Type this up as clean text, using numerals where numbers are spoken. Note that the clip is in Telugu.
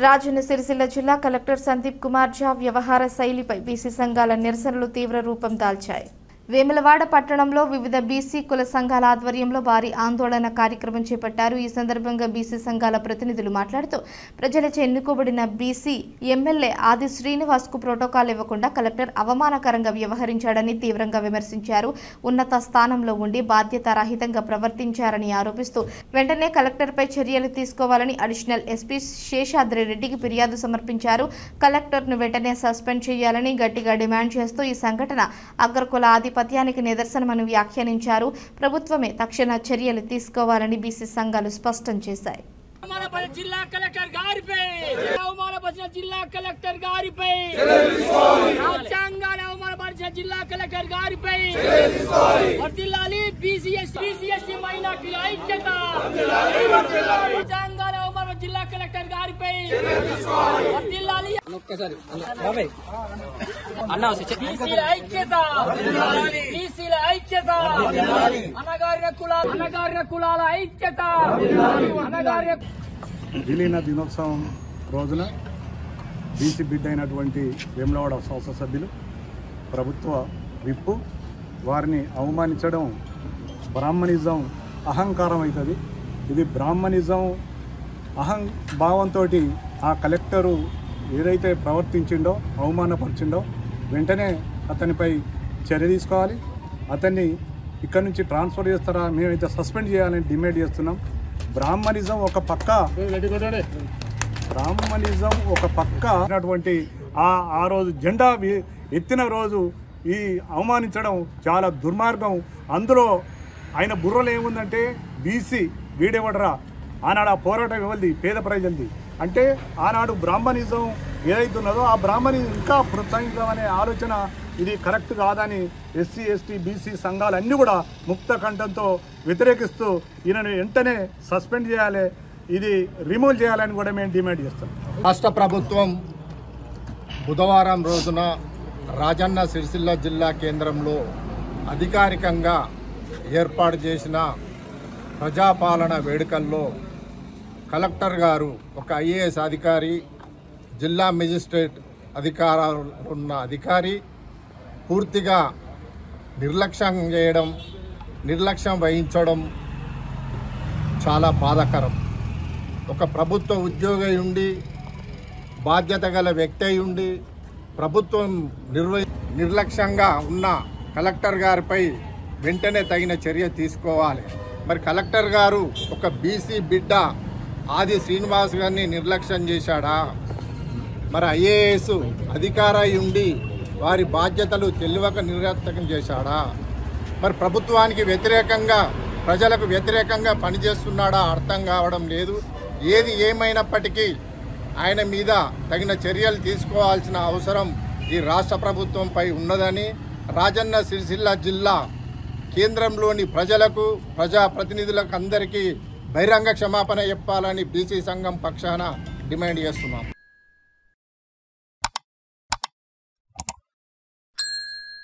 రాజన్న సిరిసిల్ల జిల్లా కలెక్టర్ సందీప్ కుమార్ ఝా వ్యవహార శైలిపై బీసీ సంఘాల నిరసనలు తీవ్ర రూపం దాల్చాయి. వేములవాడ పట్టణంలో వివిధ బీసీ కుల సంఘాల ఆధ్వర్యంలో భారీ ఆందోళన కార్యక్రమం చేపట్టారు. ఈ సందర్భంగా బీసీ సంఘాల ప్రతినిధులు మాట్లాడుతూ ప్రజలచే ఎన్నుకోబడిన బీసీ ఎమ్మెల్యే ఆది శ్రీనివాస్ కు ప్రోటోకాల్ ఇవ్వకుండా కలెక్టర్ అవమానకరంగా వ్యవహరించాడని తీవ్రంగా విమర్శించారు. ఉన్నత స్థానంలో ఉండి బాధ్యతారహితంగా ప్రవర్తించారని ఆరోపిస్తూ వెంటనే కలెక్టర్పై చర్యలు తీసుకోవాలని అడిషనల్ ఎస్పీ శేషాద్రి రెడ్డికి ఫిర్యాదు సమర్పించారు. కలెక్టర్ను వెంటనే సస్పెండ్ చేయాలని గట్టిగా డిమాండ్ చేస్తూ ఈ సంఘటన అగ్రకుల ఆధిపత్యానికి నిదర్శనమని వ్యాఖ్యానించారు. ప్రభుత్వమే తక్షణ చర్యలు తీసుకోవాలని బీసీ సంఘాలు స్పష్టం చేశాయి. జిల్లా కలెక్టర్ గారిపై అవమానపరిచిన జిల్లా కలెక్టర్ గారిపై రాజ్యాంగాన్ని అవమానపరిచిన జిల్లా కలెక్టర్ గారిపై వర్ధిల్లాలి బీసీ ఎస్టీ మైనార్టీల ఐక్యత. రాజ్యాంగాన్ని అవమానపరిచిన జిల్లా కలెక్టర్ గారిపై వర్ధిల్లాలి బీసీల ఐక్యత. బీసీల ఐక్యత. అనగారిన కులాల ఐక్యత. విలీన దినోత్సవం రోజున బీసీ బిడ్డ అయినటువంటి వేములవాడ శాసనసభ్యులు ప్రభుత్వ విప్పు వారిని అవమానించడం బ్రాహ్మణిజం అహంకారం అవుతుంది. ఇది బ్రాహ్మణిజం భావంతో ఆ కలెక్టరు ఏదైతే ప్రవర్తించిండో అవమానపరిచిండో వెంటనే అతనిపై చర్య తీసుకోవాలి. అతన్ని ఇక్కడి నుంచి ట్రాన్స్ఫర్ చేస్తారా, మేమైతే సస్పెండ్ చేయాలని డిమాండ్ చేస్తున్నాం. బ్రాహ్మణిజం ఒక పక్క అటువంటి ఆ రోజు జెండా ఎత్తిన రోజు ఈ అవమానించడం చాలా దుర్మార్గం. అందులో ఆయన బుర్రలో ఏముందంటే బీసీ వీడేవడరా, ఆనాడు ఆ పోరాటం ఎవరిది, పేద ప్రజలది. అంటే ఆనాడు బ్రాహ్మణిజం ఏదైతున్నదో ఆ బ్రాహ్మణిజం ఇంకా ప్రోత్సహించాలనే ఆలోచన ఇది కరెక్ట్ కాదని ఎస్సీ ఎస్టీ బీసీ సంఘాలన్నీ కూడా ముక్త కంఠంతో వ్యతిరేకిస్తూ ఈయనను వెంటనే సస్పెండ్ చేయాలి, ఇది రిమూవ్ చేయాలని కూడా మేము డిమాండ్ చేస్తాం. రాష్ట్ర ప్రభుత్వం బుధవారం రోజున రాజన్న సిరిసిల్ల జిల్లా కేంద్రంలో అధికారికంగా ఏర్పాటు చేసిన ప్రజాపాలన వేడుకల్లో కలెక్టర్ గారు ఒక ఐఏఎస్ అధికారి, జిల్లా మెజిస్ట్రేట్ అధికారాలు ఉన్న అధికారి పూర్తిగా నిర్లక్ష్యం వహించడం చాలా బాధాకరం. ఒక ప్రభుత్వ ఉద్యోగి ఉండి, బాధ్యత గల వ్యక్తి అయి ఉండి ప్రభుత్వం నిర్లక్ష్యంగా ఉన్న కలెక్టర్ గారిపై వెంటనే తగిన చర్య తీసుకోవాలి. మరి కలెక్టర్ గారు ఒక బీసీ బిడ్డ ఆది శ్రీనివాస్ గారిని నిర్లక్ష్యం చేశాడా? మరి ఐఏఎస్ అధికారి ఉండి వారి బాధ్యతలు తెలియక నిర్లక్ష్యం చేశాడా? మరి ప్రభుత్వానికి వ్యతిరేకంగా, ప్రజలకు వ్యతిరేకంగా పనిచేస్తున్నాడా? అర్థం కావడం లేదు. ఏది ఏమైనప్పటికీ ఆయన మీద తగిన చర్యలు తీసుకోవాల్సిన అవసరం ఈ రాష్ట్ర ప్రభుత్వంపై ఉన్నదని రాజన్న సిరిసిల్ల జిల్లా కేంద్రంలోని ప్రజలకు, ప్రజాప్రతినిధులకు అందరికీ బహిరంగ క్షమాపణ చెప్పాలని బీసీ సంఘం పక్షాన డిమాండ్ చేస్తున్నాం.